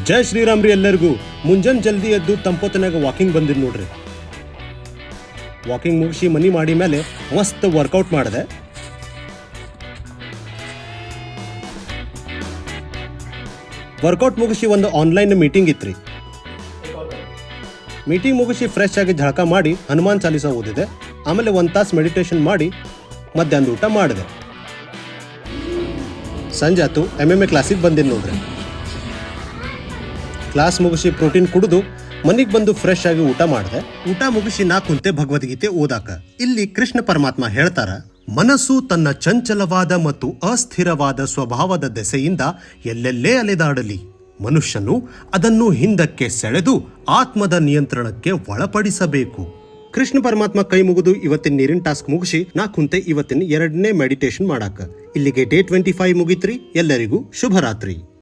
ಜೈ ಶ್ರೀರಾಮ್ ರೀ ಎಲ್ಲರಿಗೂ. ಮುಂಜಾನೆ ಜಲ್ದಿ ಎದ್ದು ತಂಪೊತ್ತನಾಗ ವಾಕಿಂಗ್ ಬಂದಿದ್ದು ನೋಡ್ರಿ. ವಾಕಿಂಗ್ ಮುಗಿಸಿ ಮನಿ ಮಾಡಿ ಮೇಲೆ ಮಸ್ತ್ ವರ್ಕೌಟ್ ಮಾಡಿದೆ. ವರ್ಕೌಟ್ ಮುಗಿಸಿ ಒಂದು ಆನ್ಲೈನ್ ಮೀಟಿಂಗ್ ಇತ್ರಿ. ಮೀಟಿಂಗ್ ಮುಗಿಸಿ ಫ್ರೆಶ್ ಆಗಿ ಝಳಕ ಮಾಡಿ ಹನುಮಾನ್ ಚಾಲೀಸ ಓದಿದೆ. ಆಮೇಲೆ 1 ತಾಸು ಮೆಡಿಟೇಷನ್ ಮಾಡಿ ಮಧ್ಯಾಹ್ನದ ಊಟ ಮಾಡಿದೆ. ಸಂಜೆ ಆತು MMA ಕ್ಲಾಸಿಗೆ ಬಂದಿದ್ದು ನೋಡ್ರಿ. ಕ್ಲಾಸ್ ಮುಗಿಸಿ ಪ್ರೋಟೀನ್ ಕುಡಿದು ಮನೆಗೆ ಬಂದು ಫ್ರೆಶ್ ಆಗಿ ಊಟ ಮಾಡಿದೆ. ಊಟ ಮುಗಿಸಿ ನಾ ಕುಂತೆ ಭಗವದ್ಗೀತೆ ಓದಾಕ. ಇಲ್ಲಿ ಕೃಷ್ಣ ಪರಮಾತ್ಮ ಹೇಳ್ತಾರ, ಮನಸ್ಸು ತನ್ನ ಚಂಚಲವಾದ ಮತ್ತು ಅಸ್ಥಿರವಾದ ಸ್ವಭಾವದ ದೆಸೆಯಿಂದ ಎಲ್ಲೆಲ್ಲೇ ಅಲೆದಾಡಲಿ, ಮನುಷ್ಯನು ಅದನ್ನು ಹಿಂದಕ್ಕೆ ಸೆಳೆದು ಆತ್ಮದ ನಿಯಂತ್ರಣಕ್ಕೆ ಒಳಪಡಿಸಬೇಕು. ಕೃಷ್ಣ ಪರಮಾತ್ಮ ಕೈ ಮುಗಿದು ಇವತ್ತಿನ ನೀರಿನ ಟಾಸ್ಕ್ ಮುಗಿಸಿ ನಾ ಕುಂತೆ ಇವತ್ತಿನ 2ನೇ ಮೆಡಿಟೇಷನ್ ಮಾಡಾಕ. ಇಲ್ಲಿಗೆ ಡೇ 25 ಮುಗಿತ್ರಿ. ಎಲ್ಲರಿಗೂ ಶುಭರಾತ್ರಿ.